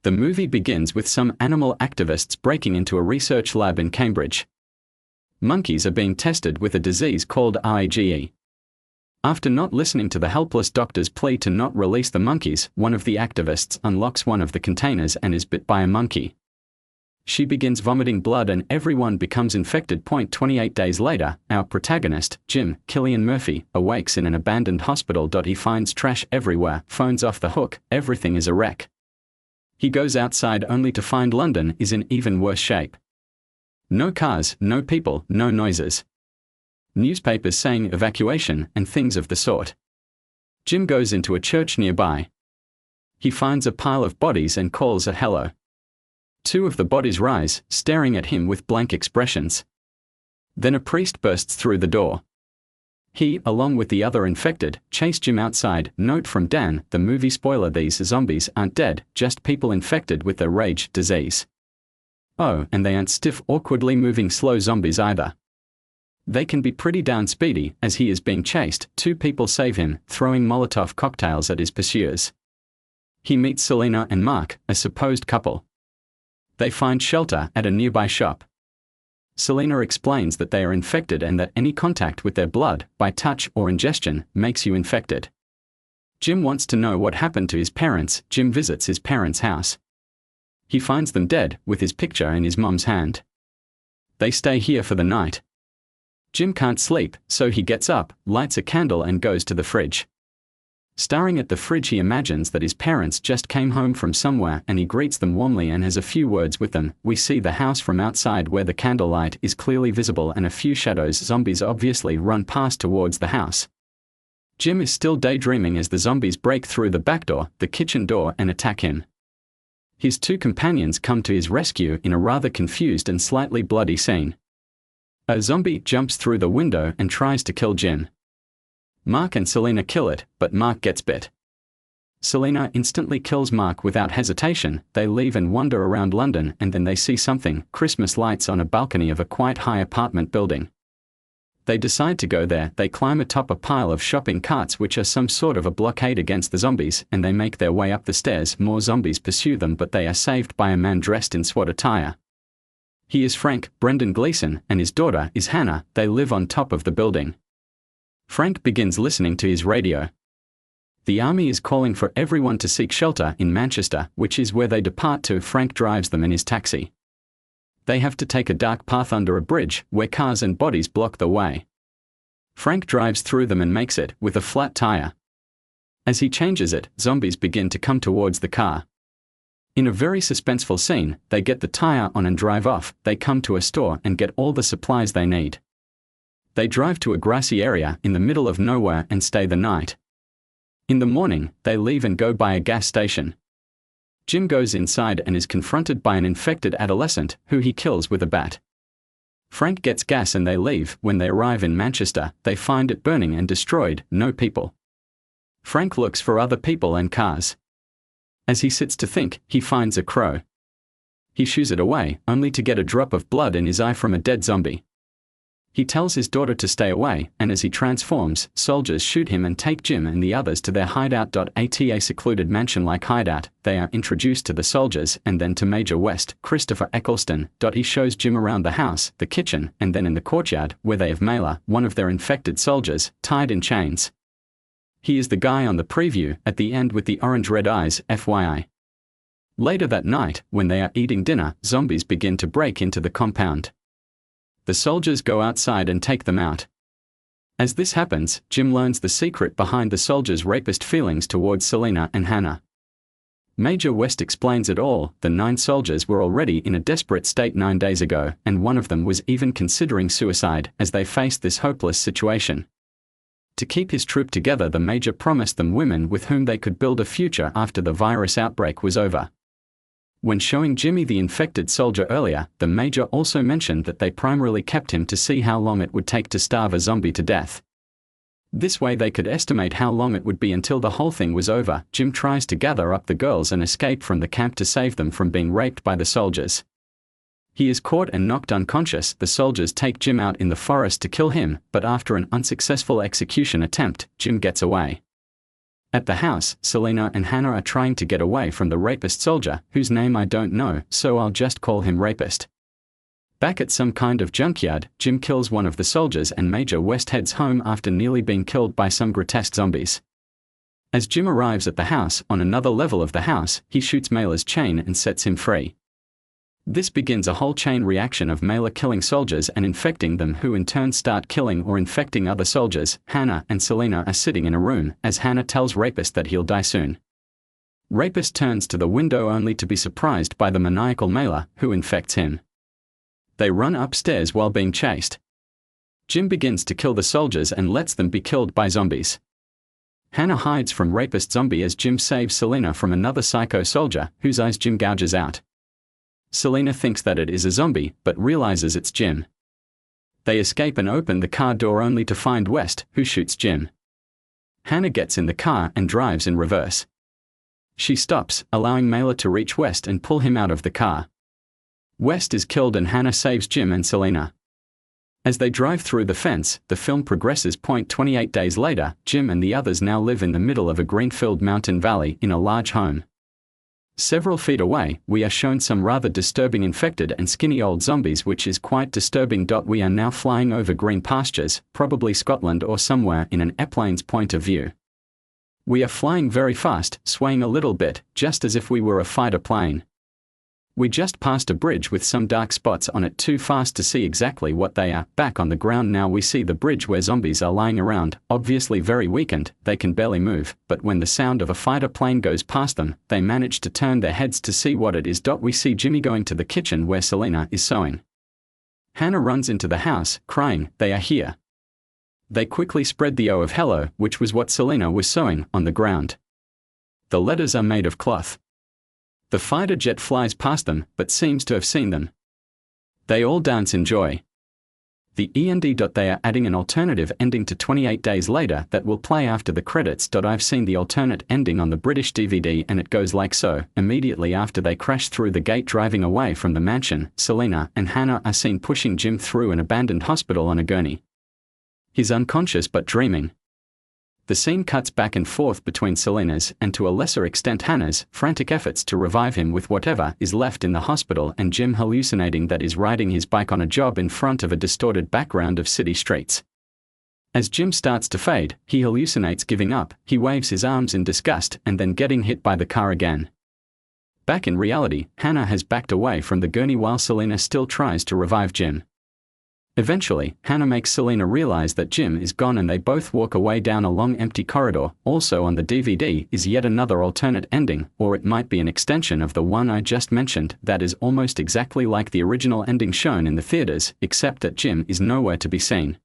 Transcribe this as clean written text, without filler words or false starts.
The movie begins with some animal activists breaking into a research lab in Cambridge. Monkeys are being tested with a disease called IgE. After not listening to the helpless doctor's plea to not release the monkeys, one of the activists unlocks one of the containers and is bit by a monkey. She begins vomiting blood and everyone becomes infected. 28 days later, our protagonist, Jim, Cillian Murphy, awakes in an abandoned hospital. He finds trash everywhere, phones off the hook, everything is a wreck. He goes outside only to find London is in even worse shape. No cars, no people, no noises. Newspapers saying evacuation and things of the sort. Jim goes into a church nearby. He finds a pile of bodies and calls a hello. Two of the bodies rise, staring at him with blank expressions. Then a priest bursts through the door. He, along with the other infected, chase Jim outside. Note from Dan, the movie spoiler: these zombies aren't dead, just people infected with the rage disease. Oh, and they aren't stiff, awkwardly moving slow zombies either. They can be pretty darn speedy. As he is being chased, two people save him, throwing Molotov cocktails at his pursuers. He meets Selena and Mark, a supposed couple. They find shelter at a nearby shop. Selena explains that they are infected and that any contact with their blood, by touch or ingestion, makes you infected. Jim wants to know what happened to his parents. Jim visits his parents' house. He finds them dead, with his picture in his mom's hand. They stay here for the night. Jim can't sleep, so he gets up, lights a candle and goes to the fridge. Staring at the fridge, he imagines that his parents just came home from somewhere and he greets them warmly and has a few words with them. We see the house from outside where the candlelight is clearly visible and a few shadows. Zombies obviously run past towards the house. Jim is still daydreaming as the zombies break through the back door, the kitchen door, and attack him. His two companions come to his rescue in a rather confused and slightly bloody scene. A zombie jumps through the window and tries to kill Jim. Mark and Selena kill it, but Mark gets bit. Selena instantly kills Mark without hesitation. They leave and wander around London and then they see something: Christmas lights on a balcony of a quite high apartment building. They decide to go there. They climb atop a pile of shopping carts which are some sort of a blockade against the zombies, and they make their way up the stairs. More zombies pursue them, but they are saved by a man dressed in SWAT attire. He is Frank, Brendan Gleeson, and his daughter is Hannah. They live on top of the building. Frank begins listening to his radio. The army is calling for everyone to seek shelter in Manchester, which is where they depart to. Frank drives them in his taxi. They have to take a dark path under a bridge, where cars and bodies block the way. Frank drives through them and makes it, with a flat tire. As he changes it, zombies begin to come towards the car. In a very suspenseful scene, they get the tire on and drive off. They come to a store and get all the supplies they need. They drive to a grassy area in the middle of nowhere and stay the night. In the morning, they leave and go by a gas station. Jim goes inside and is confronted by an infected adolescent, who he kills with a bat. Frank gets gas and they leave. When they arrive in Manchester, they find it burning and destroyed, no people. Frank looks for other people and cars. As he sits to think, he finds a crow. He shoos it away, only to get a drop of blood in his eye from a dead zombie. He tells his daughter to stay away, and as he transforms, soldiers shoot him and take Jim and the others to their hideout. At a secluded mansion-like hideout, they are introduced to the soldiers and then to Major West, Christopher Eccleston. He shows Jim around the house, the kitchen, and then in the courtyard, where they have Mailer, one of their infected soldiers, tied in chains. He is the guy on the preview, at the end with the orange-red eyes, FYI. Later that night, when they are eating dinner, zombies begin to break into the compound. The soldiers go outside and take them out. As this happens, Jim learns the secret behind the soldiers' rapist feelings towards Selena and Hannah. Major West explains it all. The 9 soldiers were already in a desperate state 9 days ago, and one of them was even considering suicide as they faced this hopeless situation. To keep his troop together, the Major promised them women with whom they could build a future after the virus outbreak was over. When showing Jimmy the infected soldier earlier, the Major also mentioned that they primarily kept him to see how long it would take to starve a zombie to death. This way they could estimate how long it would be until the whole thing was over. Jim tries to gather up the girls and escape from the camp to save them from being raped by the soldiers. He is caught and knocked unconscious. The soldiers take Jim out in the forest to kill him, but after an unsuccessful execution attempt, Jim gets away. At the house, Selena and Hannah are trying to get away from the rapist soldier, whose name I don't know, so I'll just call him Rapist. Back at some kind of junkyard, Jim kills one of the soldiers and Major West heads home after nearly being killed by some grotesque zombies. As Jim arrives at the house, on another level of the house, he shoots Mailer's chain and sets him free. This begins a whole chain reaction of Mailer killing soldiers and infecting them, who in turn start killing or infecting other soldiers. Hannah and Selena are sitting in a room, as Hannah tells Rapist that he'll die soon. Rapist turns to the window only to be surprised by the maniacal Mailer, who infects him. They run upstairs while being chased. Jim begins to kill the soldiers and lets them be killed by zombies. Hannah hides from Rapist zombie as Jim saves Selena from another psycho soldier, whose eyes Jim gouges out. Selena thinks that it is a zombie, but realizes it's Jim. They escape and open the car door only to find West, who shoots Jim. Hannah gets in the car and drives in reverse. She stops, allowing Mailer to reach West and pull him out of the car. West is killed and Hannah saves Jim and Selena. As they drive through the fence, the film progresses. 28 days later, Jim and the others now live in the middle of a green-filled mountain valley in a large home. Several feet away, we are shown some rather disturbing infected and skinny old zombies, which is quite disturbing. We are now flying over green pastures, probably Scotland or somewhere, in an airplane's point of view. We are flying very fast, swaying a little bit, just as if we were a fighter plane. We just passed a bridge with some dark spots on it, too fast to see exactly what they are. Back on the ground now, we see the bridge where zombies are lying around, obviously very weakened. They can barely move, but when the sound of a fighter plane goes past them, they manage to turn their heads to see what it is. We see Jimmy going to the kitchen where Selena is sewing. Hannah runs into the house, crying, "They are here." They quickly spread the O of hello, which was what Selena was sewing, on the ground. The letters are made of cloth. The fighter jet flies past them, but seems to have seen them. They all dance in joy. The end. They are adding an alternative ending to 28 days later that will play after the credits. I've seen the alternate ending on the British DVD and it goes like so. Immediately after they crash through the gate driving away from the mansion, Selena and Hannah are seen pushing Jim through an abandoned hospital on a gurney. He's unconscious but dreaming. The scene cuts back and forth between Selena's, and to a lesser extent Hannah's, frantic efforts to revive him with whatever is left in the hospital, and Jim hallucinating that is riding his bike on a job in front of a distorted background of city streets. As Jim starts to fade, he hallucinates giving up, he waves his arms in disgust and then getting hit by the car again. Back in reality, Hannah has backed away from the gurney while Selena still tries to revive Jim. Eventually, Hannah makes Selena realize that Jim is gone and they both walk away down a long empty corridor. Also on the DVD is yet another alternate ending, or it might be an extension of the one I just mentioned, that is almost exactly like the original ending shown in the theaters, except that Jim is nowhere to be seen.